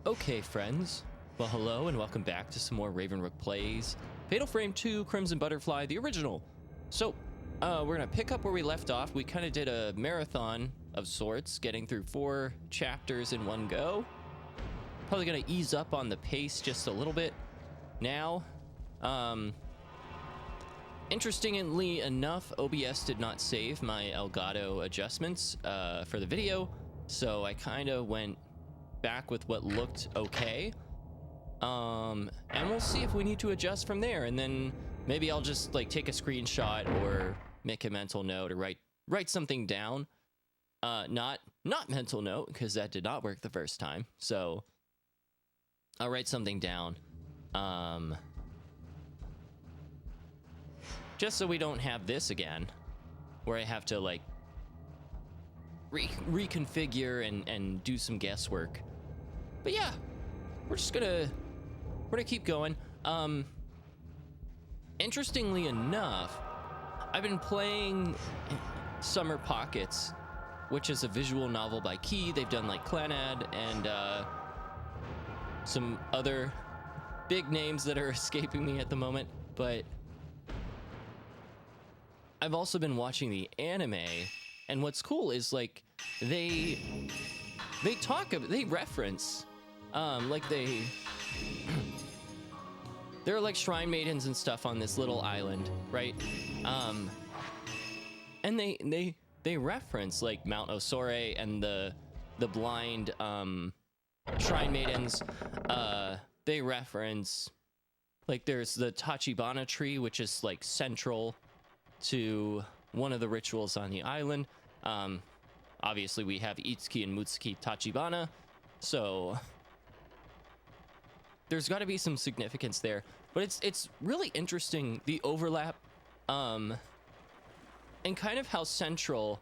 Okay, friends. Well, hello and welcome back to some more Ravenrook Plays Fatal Frame 2 Crimson Butterfly, the original. So, we're gonna pick up where we left off. We kind of did a marathon of sorts, getting through 4 chapters in one go. Probably gonna ease up on the pace just a little bit now. Interestingly enough, OBS did not save my Elgato adjustments for the video, so I kind of went back with what looked okay. And we'll see if we need to adjust from there, and then maybe I'll just like take a screenshot or make a mental note or write something down. Not mental note, because that did not work the first time. So I'll write something down. Just so we don't have this again, where I have to like reconfigure and do some guesswork. But yeah, we're gonna keep going. Interestingly enough, I've been playing Summer Pockets, which is a visual novel by Cagey. They've done like Clannad and some other big names that are escaping me at the moment, but I've also been watching the anime, and what's cool is like they reference like there are like shrine maidens and stuff on this little island, right? And they reference like Mount Osore and the blind shrine maidens. They reference like there's the Tachibana tree, which is like central to one of the rituals on the island. Obviously we have Itsuki and Mutsuki Tachibana, so there's got to be some significance there. But it's really interesting, the overlap, and kind of how central,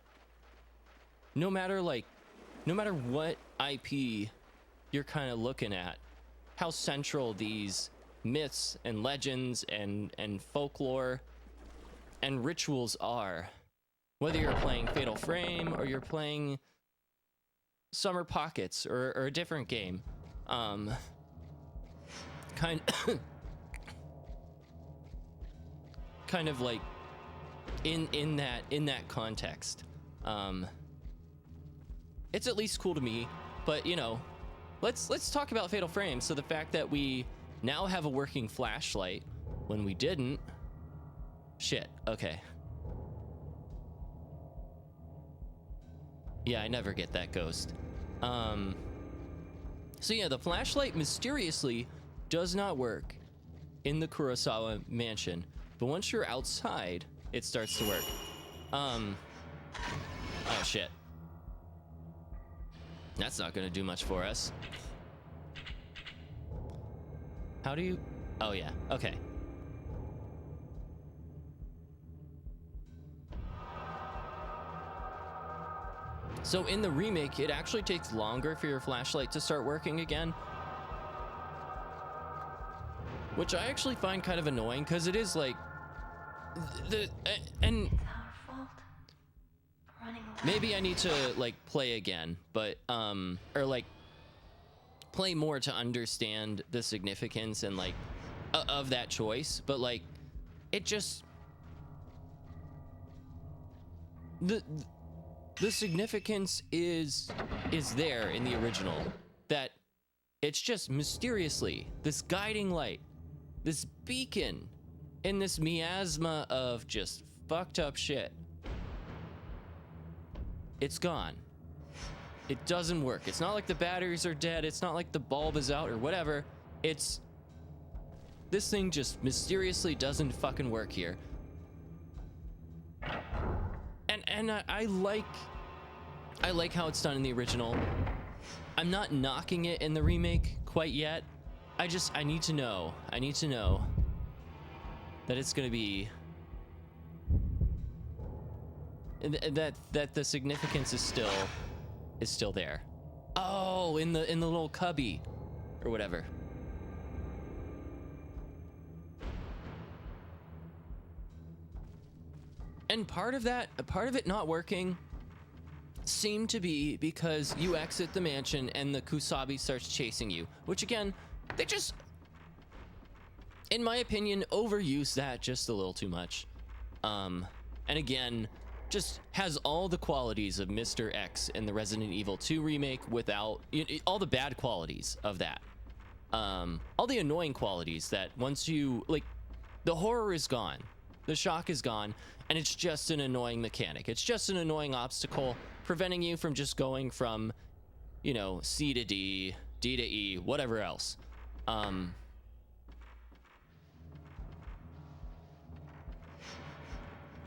no matter what IP you're kind of looking at, how central these myths and legends and folklore and rituals are. Whether you're playing Fatal Frame or you're playing Summer Pockets or a different game, kind of like in that context. It's at least cool to me. But you know, let's talk about Fatal Frame. So the fact that we now have a working flashlight when we didn't. Shit, okay. Yeah, I never get that ghost. So yeah, the flashlight mysteriously does not work in the Kurosawa mansion, but once you're outside, it starts to work. Oh shit. That's not gonna do much for us. How do you... Oh yeah, okay. So in the remake, it actually takes longer for your flashlight to start working again, which I actually find kind of annoying, because it is like and maybe I need to like play again, but or like play more to understand the significance and like of that choice. But like it just the significance is there in the original, that it's just mysteriously this guiding light, this beacon in this miasma of just fucked up shit. It's gone. It doesn't work. It's not like the batteries are dead. It's not like the bulb is out or whatever. It's this thing just mysteriously doesn't fucking work here. And I like how it's done in the original. I'm not knocking it in the remake quite yet. I need to know that it's gonna be that the significance is still there. Oh, in the little cubby or whatever. And part of it not working seem to be because you exit the mansion and the Kusabi starts chasing you, which again, they just, in my opinion, overuse that just a little too much. And again, just has all the qualities of Mr. X in the Resident Evil 2 remake without all the bad qualities of that. All the annoying qualities that once you, like, the horror is gone, the shock is gone, and it's just an annoying mechanic. It's just an annoying obstacle preventing you from just going from, you know, C to D, D to E, whatever else.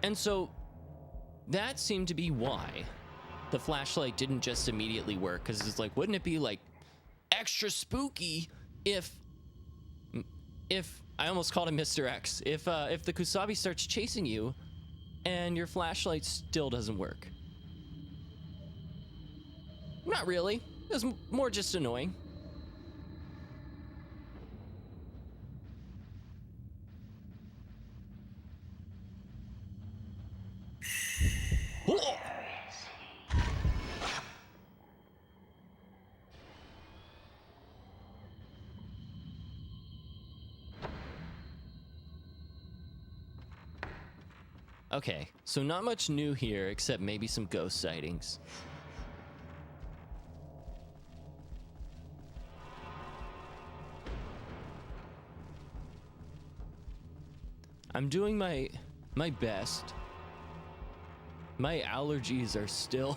And so that seemed to be why the flashlight didn't just immediately work, because it's like, wouldn't it be like extra spooky if I almost called him Mr. X, if the Kusabi starts chasing you and your flashlight still doesn't work? Not really. It was more just annoying. Whoa! Okay, so not much new here except maybe some ghost sightings. I'm doing my best. My allergies are still,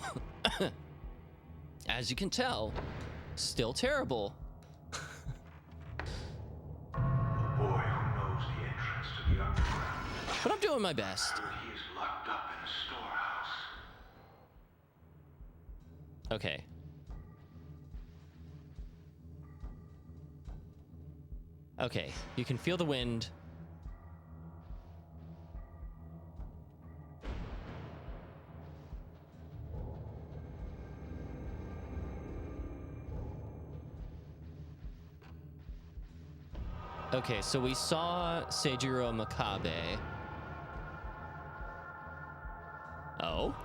as you can tell, still terrible. A boy who knows the entrance to the underground. But I'm doing my best. He is locked up in a storehouse. Okay. Okay, you can feel the wind. Okay, so we saw Seijiro Makabe. Oh?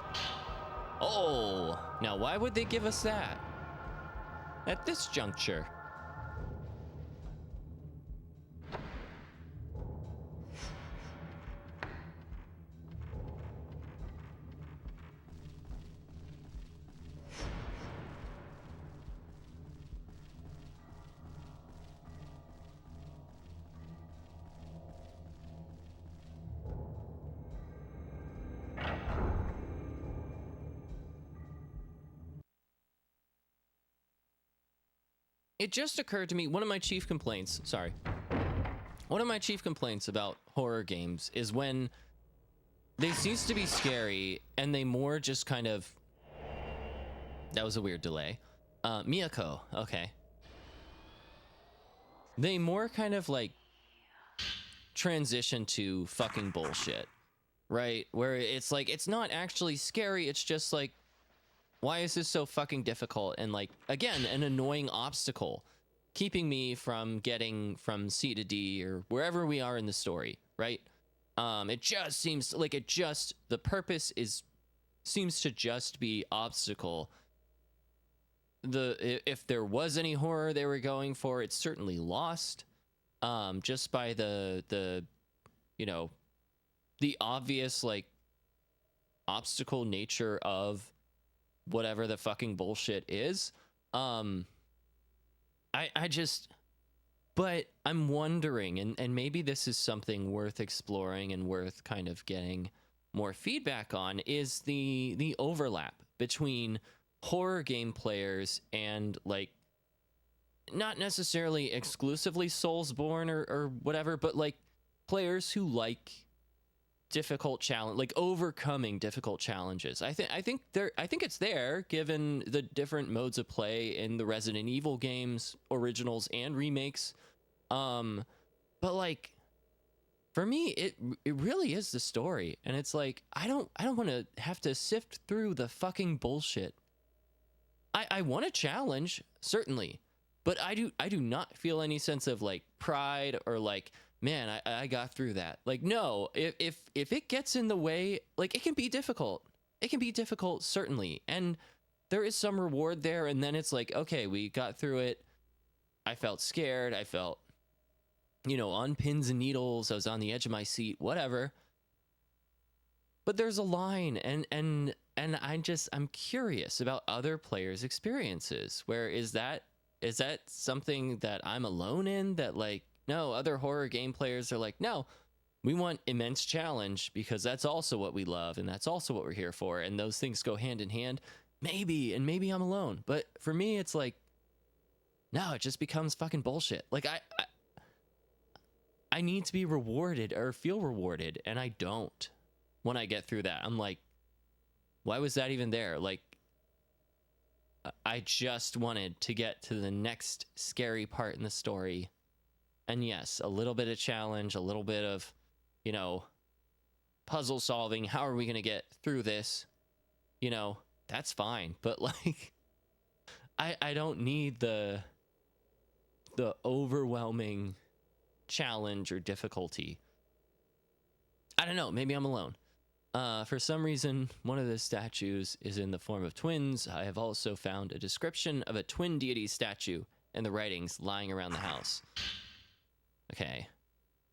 Oh! Now, why would they give us that? At this juncture? It just occurred to me, one of my chief complaints about horror games is when they cease to be scary and they more just kind of, that was a weird delay. Miyako, okay. They more kind of like transition to fucking bullshit, right? Where it's like, it's not actually scary, it's just like, why is this so fucking difficult? And like, again, an annoying obstacle keeping me from getting from C to D or wherever we are in the story, right? It just seems like the purpose seems to just be obstacle. If there was any horror they were going for, it's certainly lost. Just by the you know, the obvious like obstacle nature of whatever the fucking bullshit is. But I'm wondering, and maybe this is something worth exploring and worth kind of getting more feedback on, is the overlap between horror game players and like not necessarily exclusively Soulsborne or whatever, but like players who like difficult challenge, like overcoming difficult challenges. I think it's there, given the different modes of play in the Resident Evil games, originals and remakes. But like for me, it really is the story, and it's like I don't want to have to sift through the fucking bullshit. I want a challenge, certainly, but I do not feel any sense of like pride or like, man, I got through that. Like, no, if it gets in the way, like, it can be difficult. It can be difficult, certainly. And there is some reward there, and then it's like, okay, we got through it. I felt scared. I felt, you know, on pins and needles. I was on the edge of my seat, whatever. But there's a line, and I'm curious about other players' experiences. Where is that something that I'm alone in? That, like, no, other horror game players are like, no, we want immense challenge because that's also what we love and that's also what we're here for, and those things go hand in hand. Maybe I'm alone, but for me, it's like, no, it just becomes fucking bullshit. Like I need to be rewarded or feel rewarded, and I don't. When I get through that, I'm like, why was that even there? Like, I just wanted to get to the next scary part in the story. And yes, a little bit of challenge, a little bit of, you know, puzzle solving. How are we going to get through this? You know, that's fine. But, like, I don't need the overwhelming challenge or difficulty. I don't know. Maybe I'm alone. For some reason, one of the statues is in the form of twins. I have also found a description of a twin deity statue in the writings lying around the house. Okay.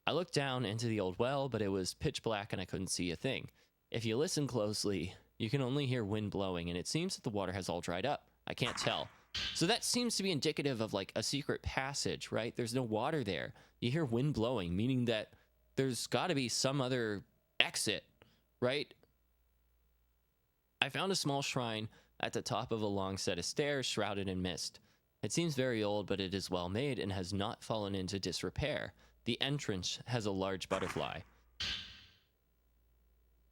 I looked down into the old well, but it was pitch black and I couldn't see a thing. If you listen closely, you can only hear wind blowing, and it seems that the water has all dried up. I can't tell. So that seems to be indicative of, like, a secret passage, right? There's no water there. You hear wind blowing, meaning that there's got to be some other exit, right? I found a small shrine at the top of a long set of stairs shrouded in mist. It seems very old, but it is well made and has not fallen into disrepair. The entrance has a large butterfly.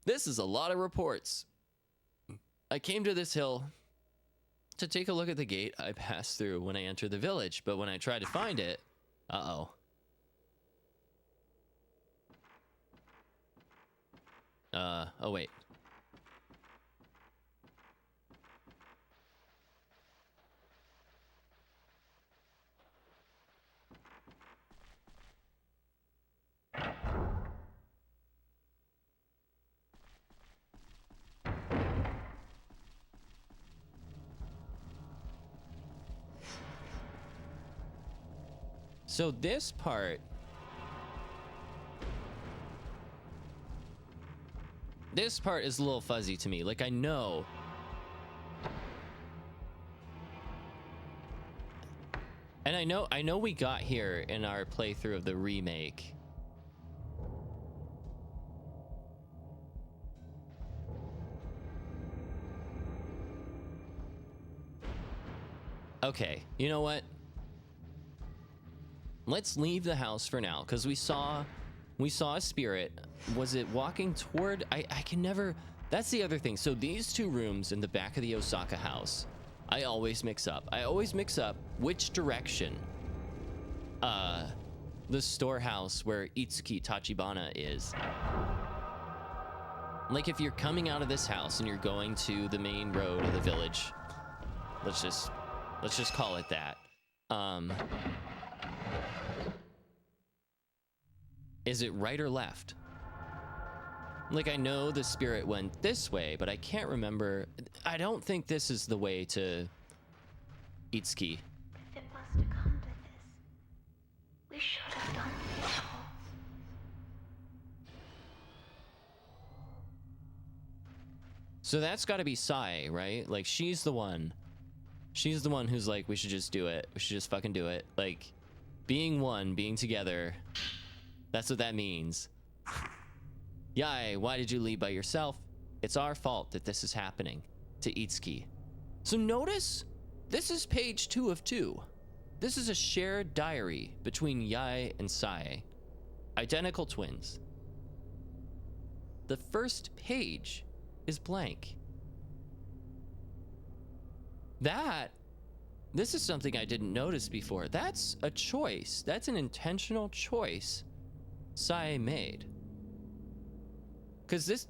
This is a lot of reports. I came to this hill to take a look at the gate I passed through when I entered the village, but when I tried to find it, oh wait. So this part is a little fuzzy to me. Like, I know and I know we got here in our playthrough of the remake. Okay, you know what? Let's leave the house for now, because we saw a spirit. Was it walking toward? I can never. That's the other thing. So these two rooms in the back of the Osaka house, I always mix up. I always mix up which direction the storehouse where Itsuki Tachibana is. Like, if you're coming out of this house and you're going to the main road of the village, let's just call it that. Is it right or left? Like, I know the spirit went this way, but I can't remember. I don't think this is the way to Itsuki. If it was to come to this, we should have done it before. So that's got to be Sai, right? Like, she's the one who's like, we should just do it. We should just fucking do it. Like, being one, being together. That's what that means. Yai, why did you leave by yourself? It's our fault that this is happening. To Itsuki. So notice, this is page 2 of 2. This is a shared diary between Yai and Sai. Identical twins. The first page is blank. This is something I didn't notice before. That's a choice. That's an intentional choice Sai made. Because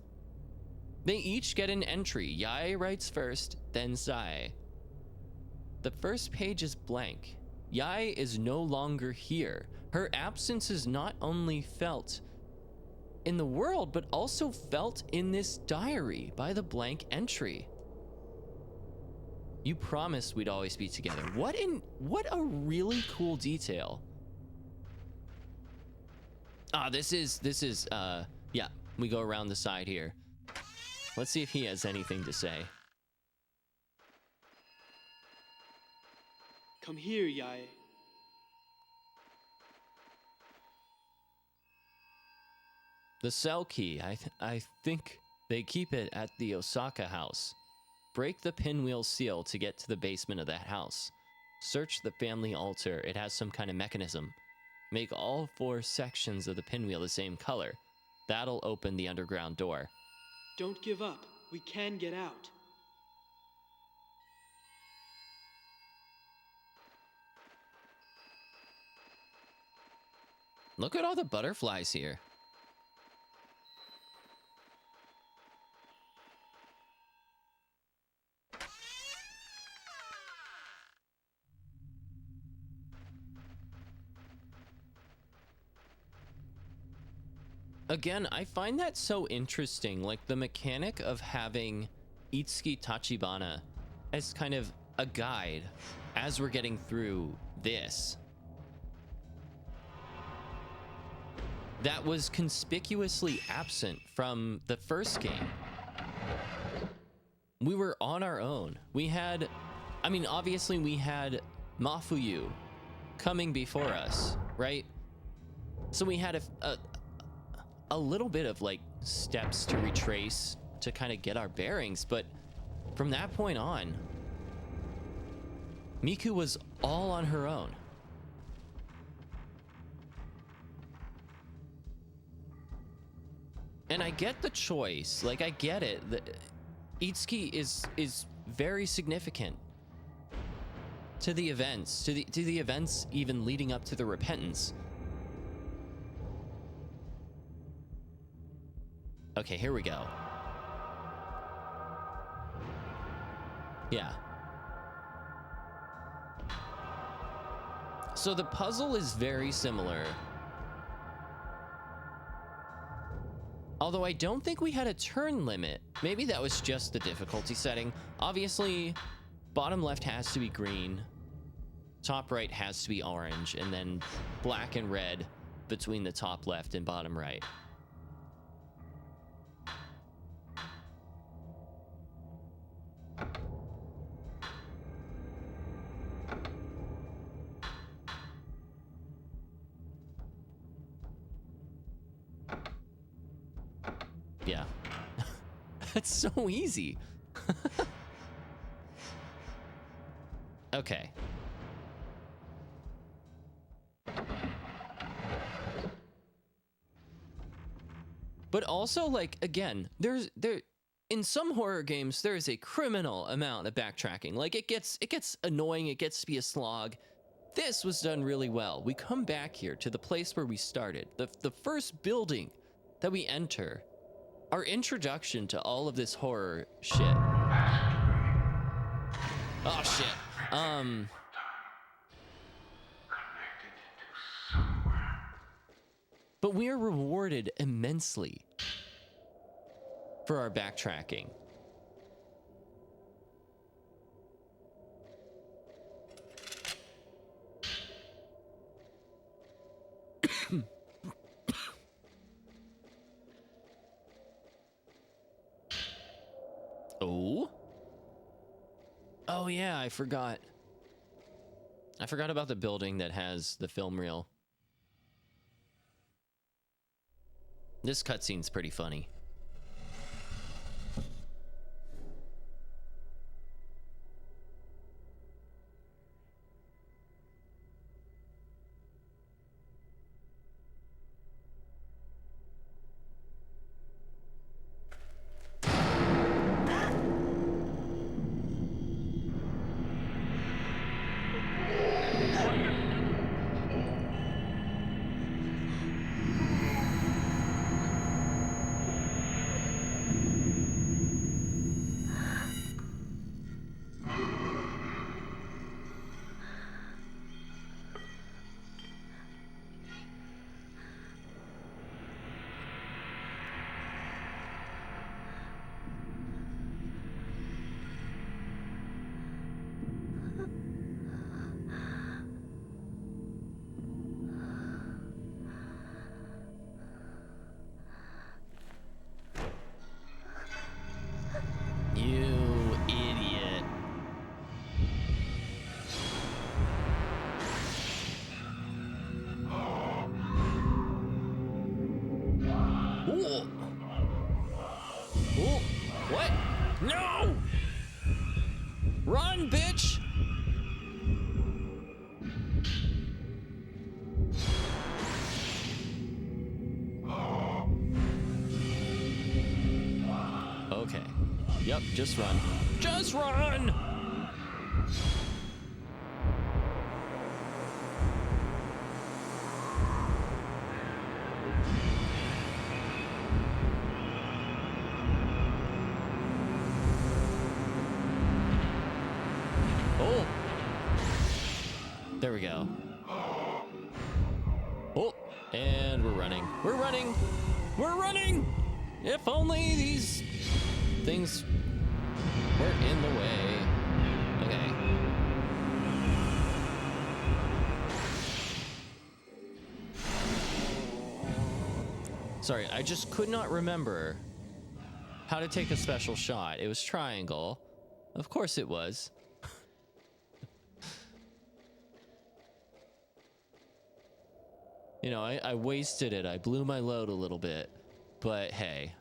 they each get an entry. Yai writes first, then Sai. The first page is blank. Yai is no longer here. Her absence is not only felt in the world, but also felt in this diary by the blank entry. You promised we'd always be together. What a really cool detail. Ah, this is yeah, we go around the side here. Let's see if he has anything to say. Come here, Yae. The cell key, I think they keep it at the Osaka house. Break the pinwheel seal to get to the basement of that house. Search the family altar. It has some kind of mechanism. Make all 4 sections of the pinwheel the same color. That'll open the underground door. Don't give up. We can get out. Look at all the butterflies here. Again, I find that so interesting, like the mechanic of having Itsuki Tachibana as kind of a guide as we're getting through this. That was conspicuously absent from the first game. We were on our own. We had, I mean, obviously we had Mafuyu coming before us, right? So we had a little bit of like steps to retrace to kind of get our bearings, but from that point on, Miku was all on her own. And I get the choice, like I get it. Itsuki is very significant to the events, to the events even leading up to the repentance. Okay, here we go. Yeah. So the puzzle is very similar. Although I don't think we had a turn limit. Maybe that was just the difficulty setting. Obviously, bottom left has to be green. Top right has to be orange. And then black and red between the top left and bottom right. Yeah. That's so easy. Okay. But also, like, again, there in some horror games there is a criminal amount of backtracking. Like it gets annoying, it gets to be a slog. This was done really well. We come back here to the place where we started. The first building that we enter. Our introduction to all of this horror shit. Oh shit. But we are rewarded immensely for our backtracking. Oh yeah, I forgot about the building that has the film reel. This cutscene's pretty funny. Okay. Yep, just run. Just run! Oh! There we go. Oh, and we're running. We're running! We're running! If only these things weren't in the way. Okay. Sorry, I just could not remember how to take a special shot. It was triangle. Of course it was. You know, I wasted it. I blew my load a little bit. But hey.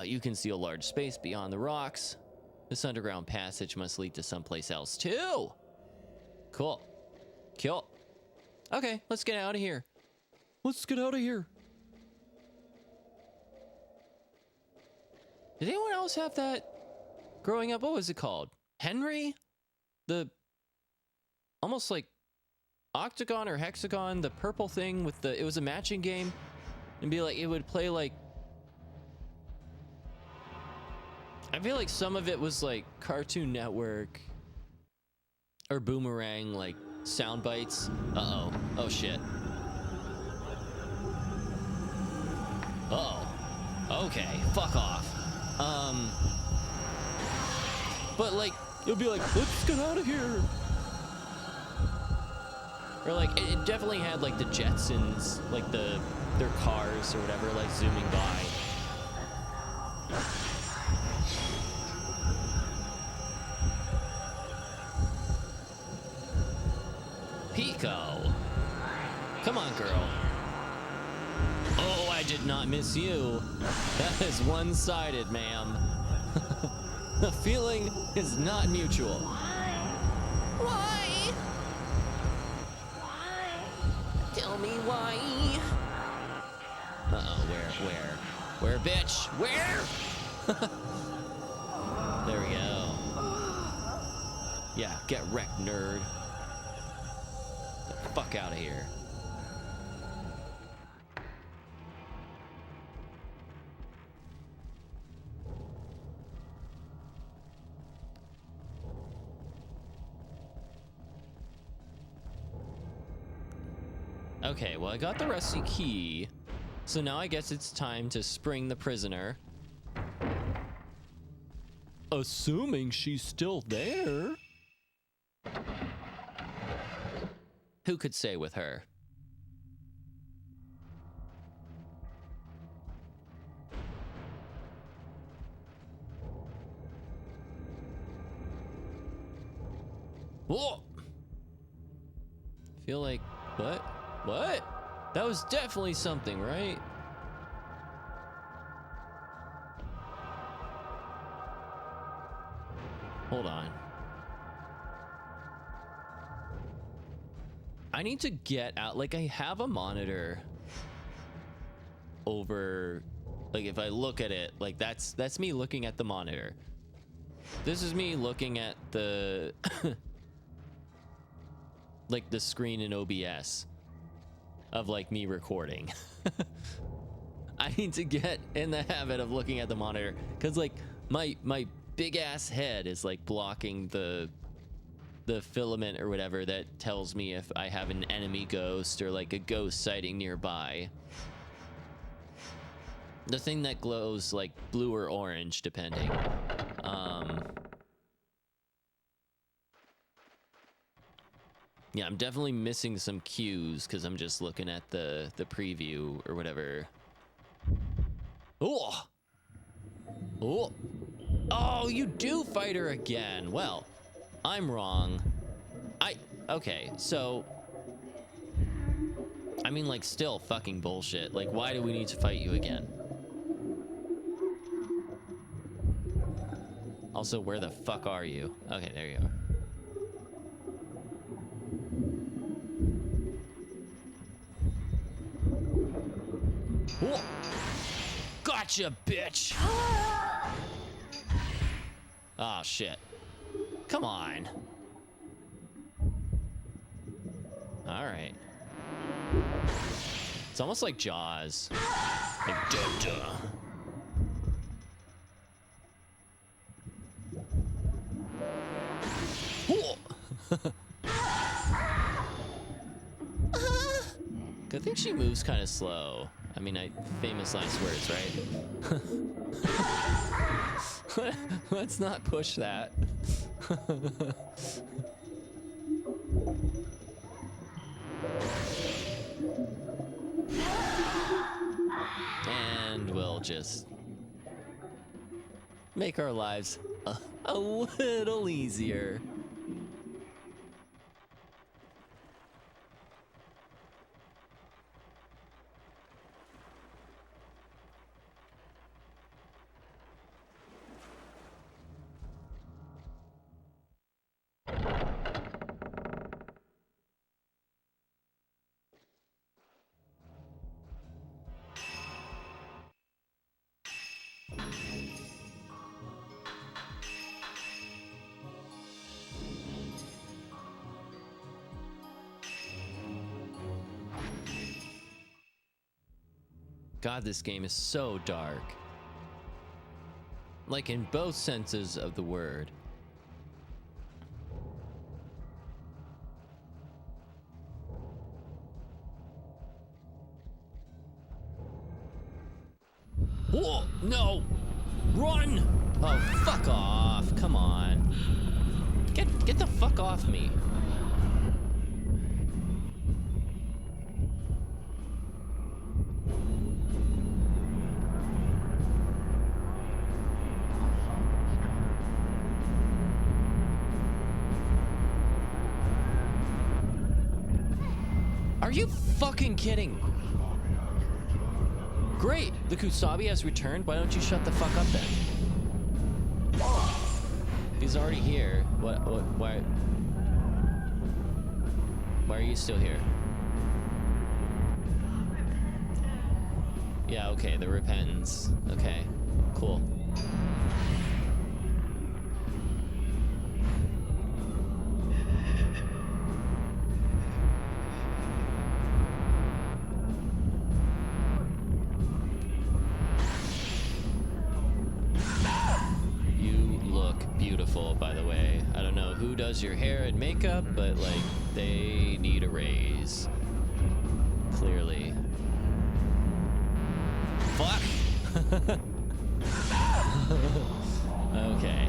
You can see a large space beyond the rocks. This underground passage must lead to someplace else too. Cool. Cool. Okay, let's get out of here. Let's get out of here. Did anyone else have that growing up? What was it called? Henry? The almost like octagon or hexagon, the purple thing with the, it was a matching game. And be like, it would play like, I feel like some of it was like Cartoon Network or Boomerang, like sound bites. Uh-oh. Oh shit. Uh-oh. Okay, fuck off. But like, it would be like, let's get out of here. Or like, it definitely had like the Jetsons, like their cars or whatever, like zooming by. Pico. Come on, girl. Oh, I did not miss you. That is one-sided, ma'am. The feeling is not mutual. Why? Tell me why. Uh-oh, where, bitch? Where? There we go. Yeah, get wrecked, nerd. Get the fuck out of here. Okay, well, I got the rusty key. So now I guess it's time to spring the prisoner. Assuming she's still there. Who could say with her? Whoa! Feel like, what? What? That was definitely something, right? Hold on. I need to get out, like I have a monitor over, like if I look at it, like that's me looking at the monitor. This is me looking at the, like the screen in OBS of like me recording. I need to get in the habit of looking at the monitor because like my big ass head is like blocking the filament or whatever that tells me if I have an enemy ghost or like a ghost sighting nearby. The thing that glows like blue or orange depending. Yeah, I'm definitely missing some cues because I'm just looking at the preview or whatever. Oh! Oh! Oh, you do fight her again. Well, I'm wrong. Okay, so... I mean, like, still fucking bullshit. Like, why do we need to fight you again? Also, where the fuck are you? Okay, there you are. Whoa. Gotcha, bitch. Oh, shit. Come on. All right. It's almost like Jaws. Like, duh. Good thing she moves kind of slow. I mean, famous last words, right? Let's not push that. And we'll just make our lives a little easier. God, this game is so dark. Like in both senses of the word. Whoa, no! Run! Oh, fuck off. Come on. Get the fuck off me. Are you fucking kidding? Great, the Kusabi has returned. Why don't you shut the fuck up then? He's already here. Why are you still here? Yeah, okay, the repentance. Okay, cool. By the way, I don't know who does your hair and makeup, but like they need a raise. Clearly. Fuck. Okay.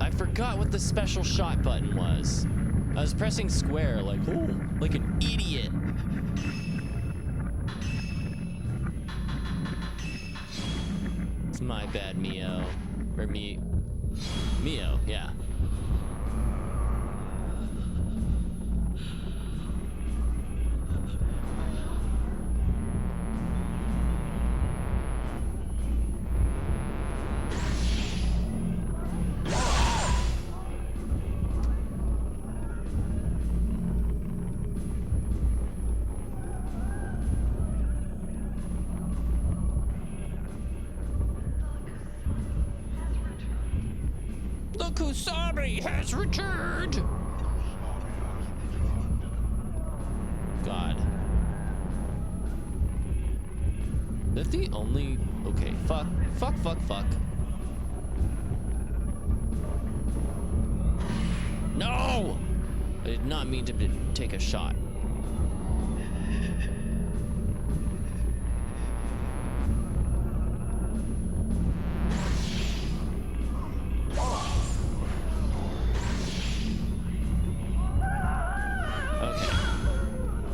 I forgot what the special shot button was. I was pressing square like, oh, like an idiot. It's my bad, Mio. Or Mio, yeah. Kusabi has returned! God. Is that the only... Okay, fuck. No! I did not mean to take a shot.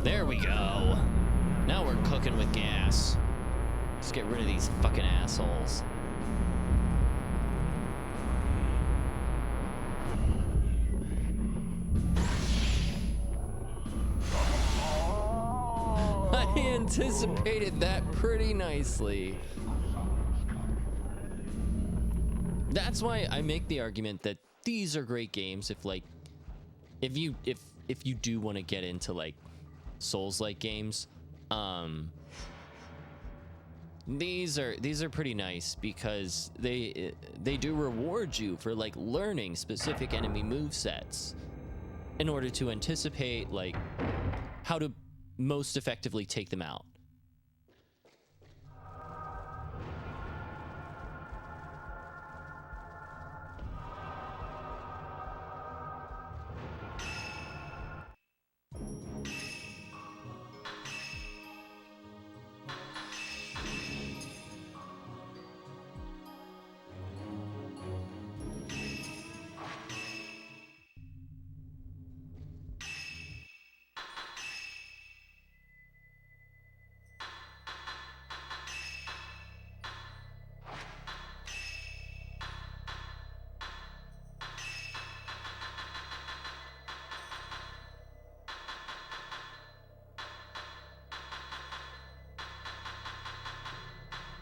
There we go. Now we're cooking with gas. Let's get rid of these fucking assholes. I anticipated that pretty nicely. That's why I make the argument that these are great games if like if you do want to get into like Souls-like games, these are pretty nice because they do reward you for like learning specific enemy movesets in order to anticipate like how to most effectively take them out.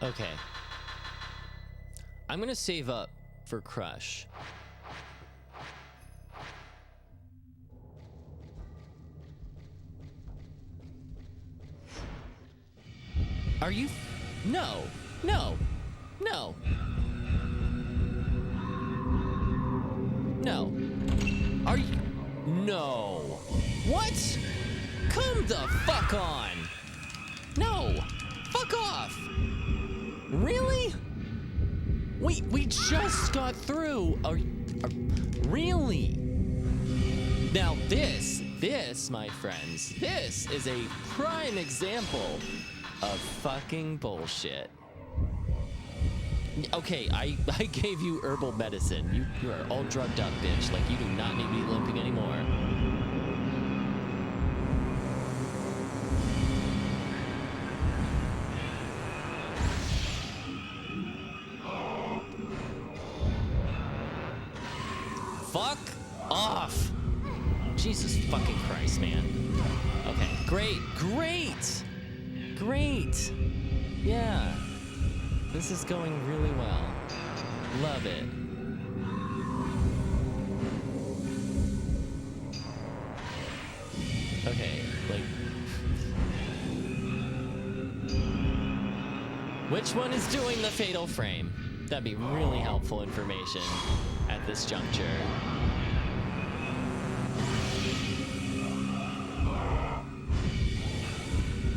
Okay. I'm gonna save up for Crush. Are you? No. No. No. No. Are you? No. What? Come the fuck on. No. Fuck off. Really? We just got through. Really? Now this, my friends, this is a prime example of fucking bullshit. Okay, I gave you herbal medicine. You are all drugged up, bitch. Like, you do not need to be limping anymore. Fuck off! Jesus fucking Christ, man. Okay, great. Yeah. This is going really well. Love it. Okay, like... Which one is doing the fatal frame? That'd be really helpful information at this juncture.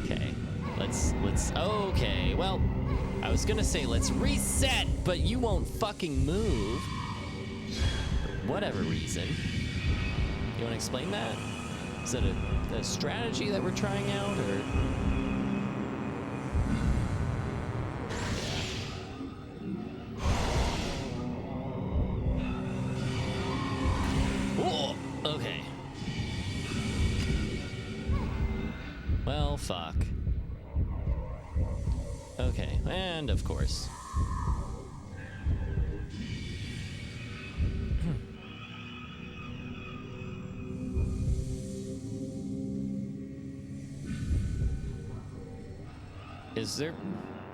Okay, let's... Okay, well... I was gonna say let's reset, but you won't fucking move. For whatever reason. You wanna explain that? Is that a strategy that we're trying out, or? Yeah. Whoa! Okay. Well, fuck. Okay, and of course. Is there?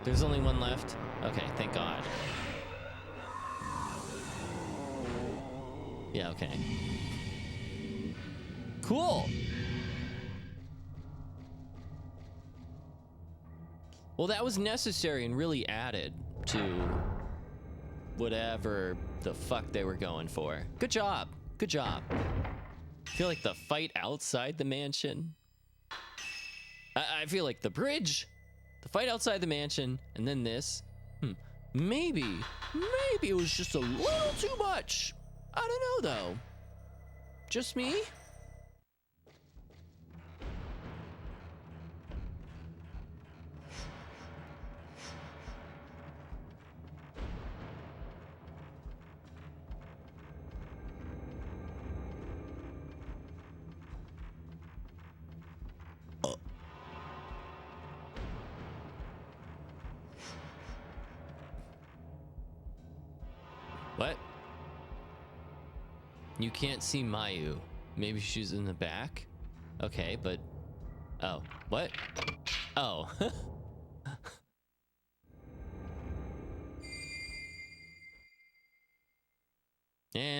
There's only one left? Okay, thank God. Yeah, okay. Cool! Well, that was necessary and really added to whatever the fuck they were going for. Good job. Good job. I feel like the fight outside the mansion. I feel like the bridge, the fight outside the mansion, and then this. Maybe it was just a little too much. I don't know, though. Just me? What? You can't see Mayu. Maybe she's in the back? Okay, but... Oh, what? Oh.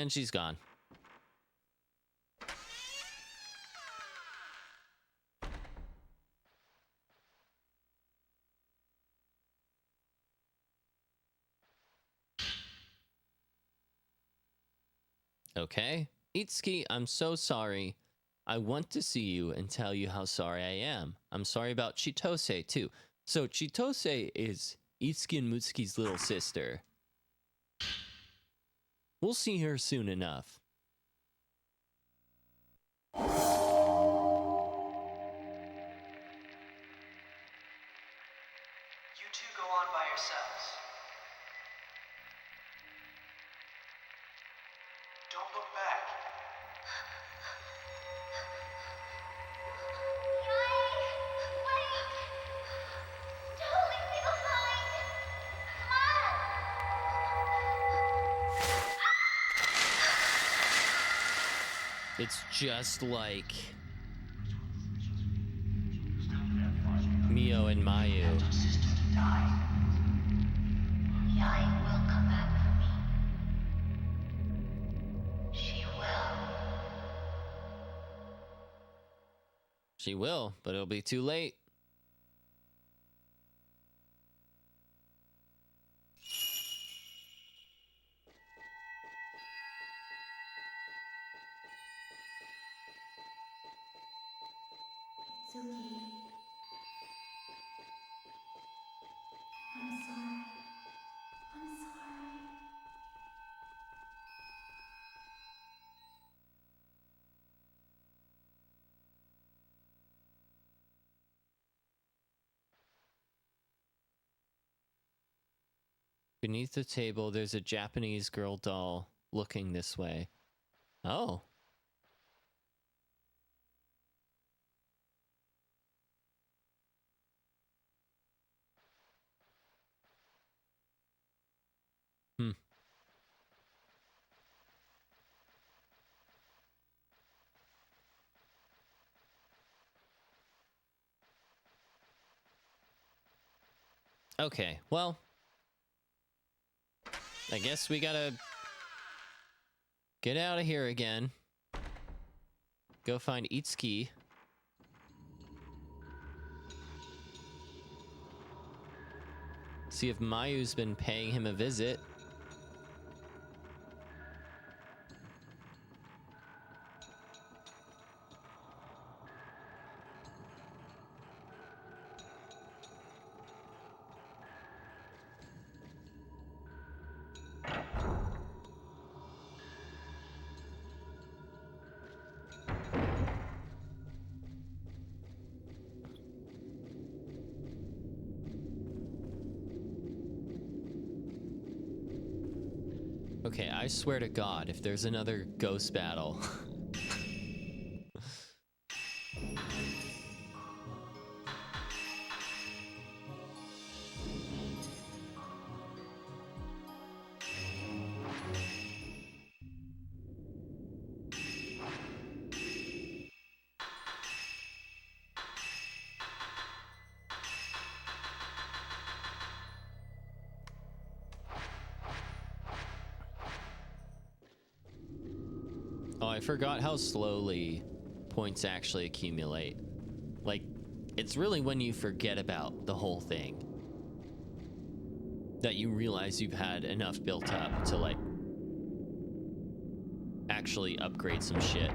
And she's gone. Okay. Itsuki, I'm so sorry. I want to see you and tell you how sorry I am. I'm sorry about Chitose, too. So, Chitose is Itsuki and Mutsuki's little sister. We'll see her soon enough. You two go on by yourselves. Don't look back. It's just like Mio and Mayu. Yai will come back for me. She will. She will, but it'll be too late. It's okay. I'm sorry. I'm sorry. Beneath the table, there's a Japanese girl doll looking this way. Oh. Hmm. Okay, well, I guess we gotta get out of here again. Go find Itsuki. See if Mayu's been paying him a visit. Okay, I swear to God, if there's another ghost battle. Oh, I forgot how slowly points actually accumulate. Like, it's really when you forget about the whole thing that you realize you've had enough built up to, like, actually upgrade some shit.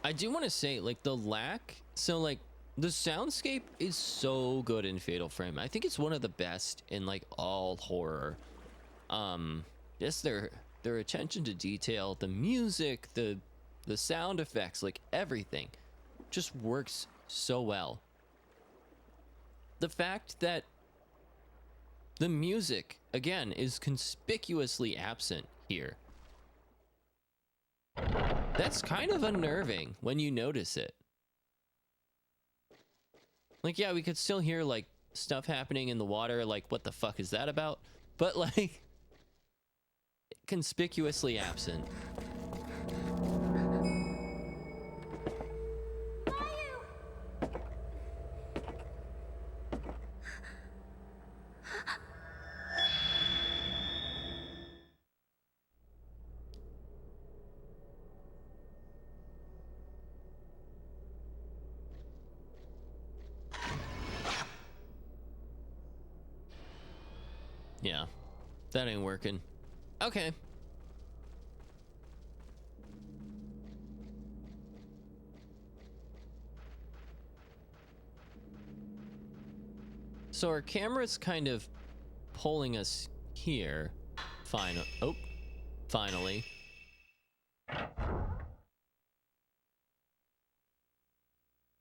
I do want to say, like, the lack, so, like, the soundscape is so good in Fatal Frame. I think it's one of the best in, like, all horror. Just their attention to detail, the music, the sound effects, like, everything just works so well. The fact that the music, again, is conspicuously absent here. That's kind of unnerving when you notice it. Like, yeah, we could still hear, like, stuff happening in the water, like, what the fuck is that about? But, like, conspicuously absent. Yeah, that ain't working. Okay. So our camera's kind of pulling us here. Finally.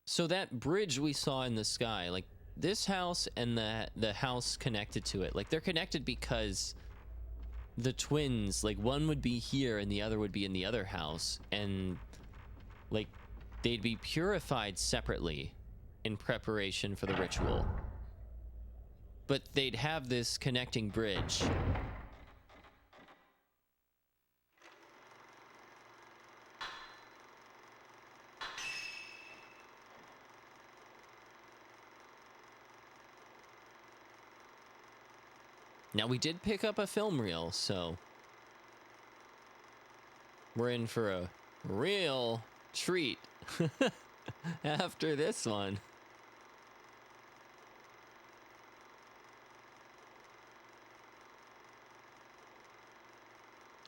So that bridge we saw in the sky, like this house and the house connected to it, like they're connected because the twins, like one would be here and the other would be in the other house, and like they'd be purified separately in preparation for the ritual. But they'd have this connecting bridge. Now, we did pick up a film reel, so we're in for a real treat after this one.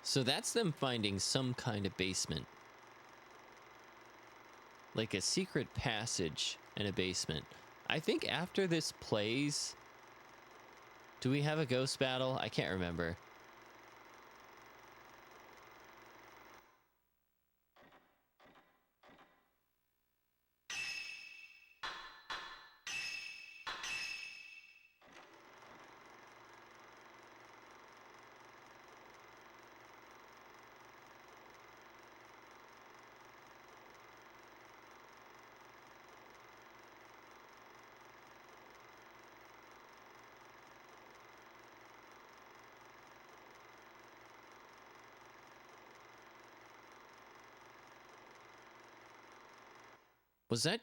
So that's them finding some kind of basement. Like a secret passage in a basement. I think after this plays... Do we have a ghost battle? I can't remember. Was that...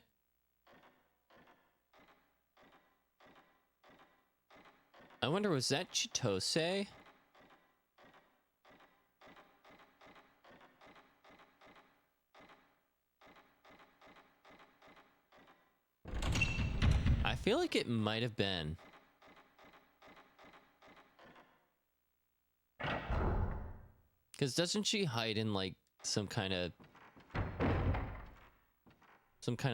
I wonder, was that Chitose? I feel like it might have been. Because doesn't she hide in, like, some kind of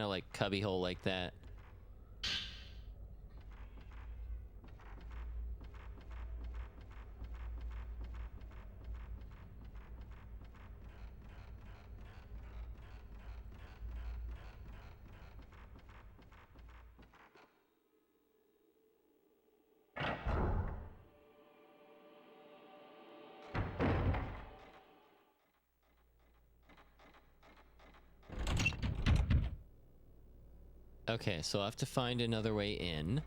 like cubbyhole like that? Okay, so I'll have to find another way in.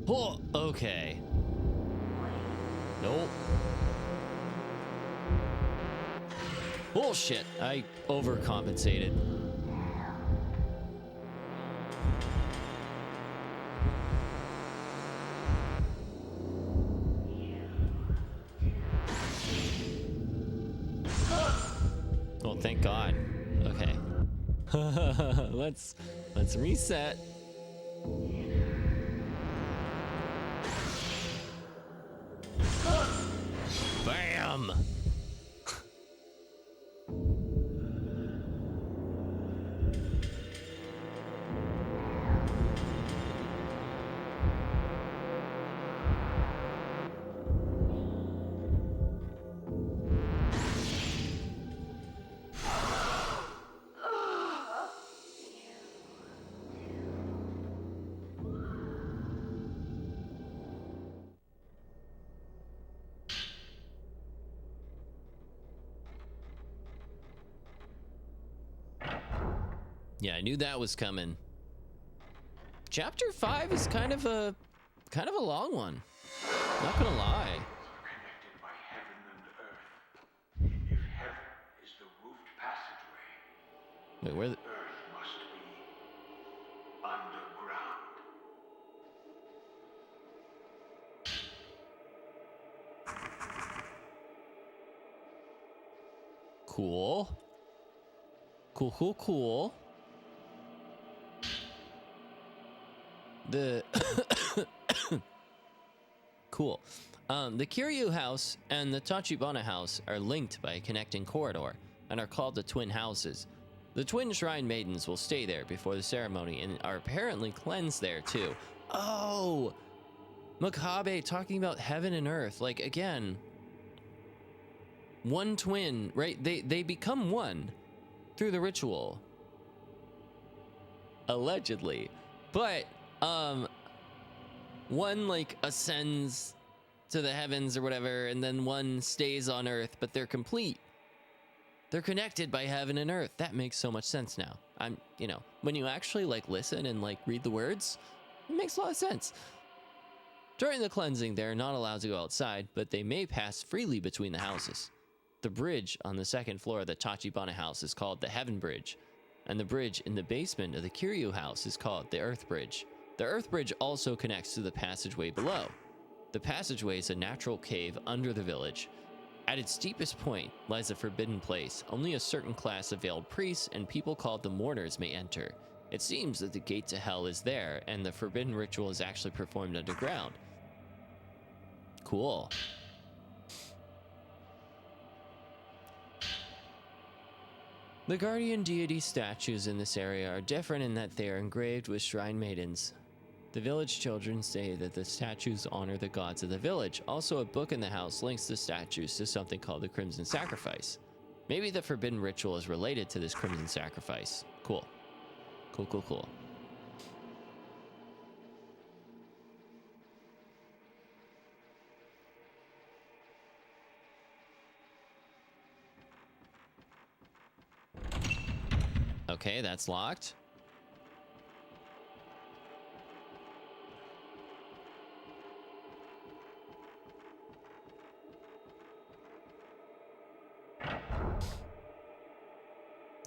Oh, okay. Nope. Bullshit. I overcompensated. Oh, thank God. Okay. Let's reset. Bam. Yeah, I knew that was coming. Chapter 5 is kind of a long one. Not gonna lie. Connected by heaven and earth. If heaven is the roofed passageway, Wait, where the... earth must be underground. Cool. Cool. The cool. The Kiryu house and the Tachibana house are linked by a connecting corridor and are called the twin houses. The twin shrine maidens will stay there before the ceremony and are apparently cleansed there too. Oh, Makabe talking about heaven and earth. Like, again, one twin, right? They become one through the ritual. Allegedly. But one like ascends to the heavens or whatever, and then one stays on earth, but they're complete. They're connected by heaven and earth. That makes so much sense now. When you actually like listen and like read the words, it makes a lot of sense. During the cleansing, they're not allowed to go outside, but they may pass freely between the houses. The bridge on the second floor of the Tachibana house is called the Heaven Bridge, and the bridge in the basement of the Kiryu house is called the Earth Bridge. The Earth Bridge also connects to the passageway below. The passageway is a natural cave under the village. At its deepest point lies a forbidden place. Only a certain class of veiled priests and people called the mourners may enter. It seems that the gate to hell is there, and the forbidden ritual is actually performed underground. Cool. The guardian deity statues in this area are different in that they are engraved with shrine maidens. The village children say that the statues honor the gods of the village. Also, a book in the house links the statues to something called the Crimson Sacrifice. Maybe the forbidden ritual is related to this Crimson Sacrifice. Cool. Cool. Okay, that's locked.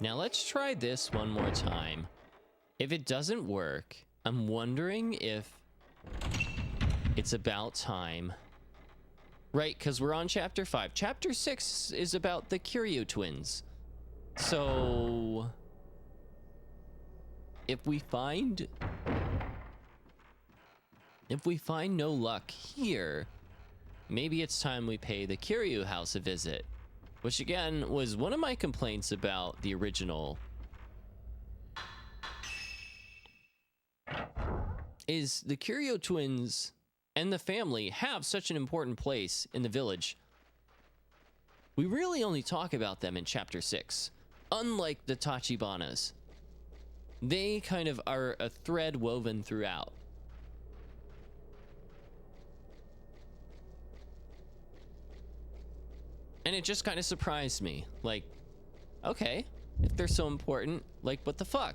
Now let's try this one more time. If it doesn't work, I'm wondering if it's about time. Right, because we're on chapter 5. Chapter 6 is about the Kiryu twins. So if we find no luck here, maybe it's time we pay the Kiryu house a visit. Which again was one of my complaints about the original. Is the Kiryu twins and the family have such an important place in the village. We really only talk about them in chapter 6. Unlike the Tachibanas, they kind of are a thread woven throughout. And it just kind of surprised me. Like, okay, if they're so important, like, what the fuck?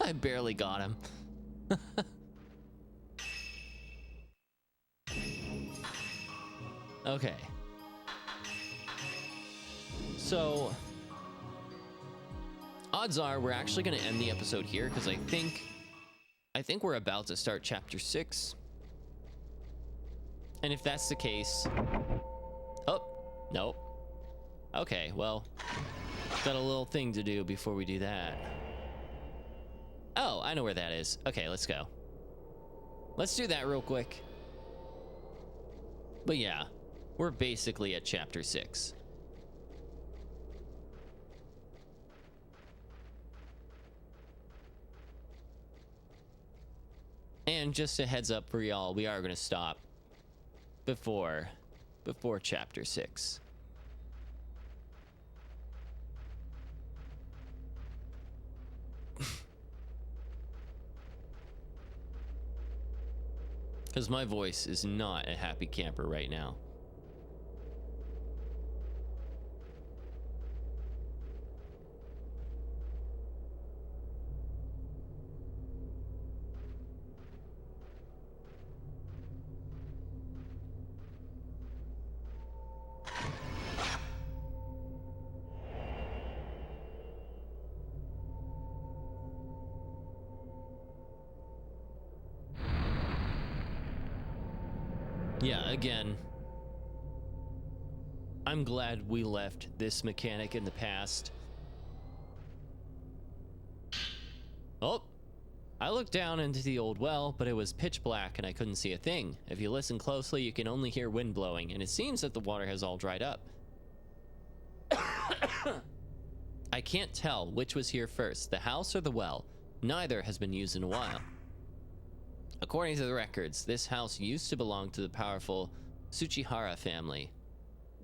I barely got him. Okay. So, odds are we're actually going to end the episode here because I think we're about to start chapter 6. And if that's the case... Oh, nope. Okay, well, got a little thing to do before we do that. Oh, I know where that is. Okay, let's go. Let's do that real quick. But yeah, we're basically at chapter 6. And just a heads up for y'all, we are going to stop before chapter 6. Because my voice is not a happy camper right now. Yeah, again, I'm glad we left this mechanic in the past. Oh, I looked down into the old well, but it was pitch black and I couldn't see a thing. If you listen closely, you can only hear wind blowing, and it seems that the water has all dried up. I can't tell which was here first, the house or the well. Neither has been used in a while. According to the records, this house used to belong to the powerful Tsuchihara family.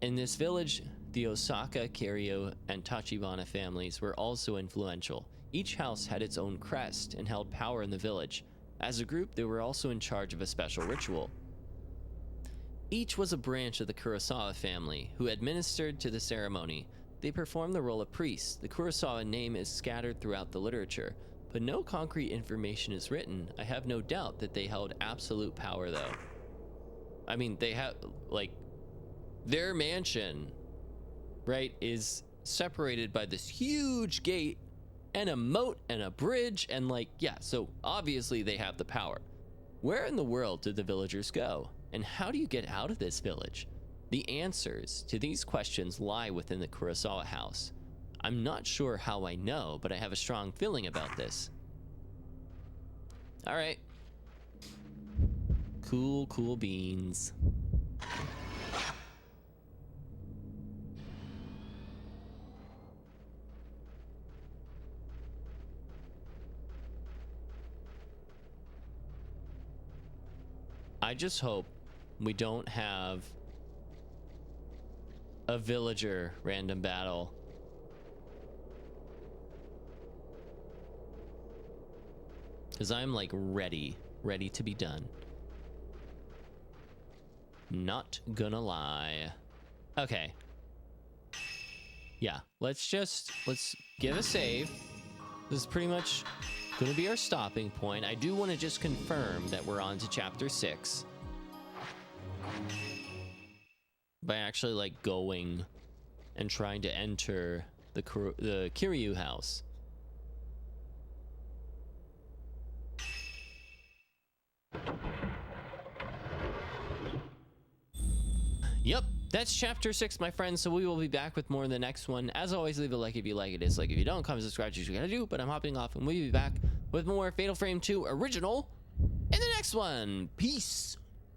In this village, the Osaka, Kiryu, and Tachibana families were also influential. Each house had its own crest and held power in the village. As a group, they were also in charge of a special ritual. Each was a branch of the Kurosawa family, who administered to the ceremony. They performed the role of priests. The Kurosawa name is scattered throughout the literature, but no concrete information is written. I have no doubt that they held absolute power, though. I mean, they have, like, their mansion, right, is separated by this huge gate and a moat and a bridge, and, like, yeah, so obviously they have the power. Where in the world did the villagers go? And how do you get out of this village? The answers to these questions lie within the Kurosawa house. I'm not sure how I know, but I have a strong feeling about this. All right. Cool beans. I just hope we don't have a villager random battle. Because I'm like ready to be done. Not gonna lie. Okay. Yeah, let's give a save. This is pretty much gonna be our stopping point. I do want to just confirm that we're on to chapter 6. By actually like going and trying to enter the Kiryu house. Yep, that's chapter 6, my friends, so we will be back with more in the next one. As always, leave a like if you like it, dislike if you don't, comment, subscribe, what you gotta do, but I'm hopping off and we'll be back with more Fatal Frame 2 Original in the next one. Peace.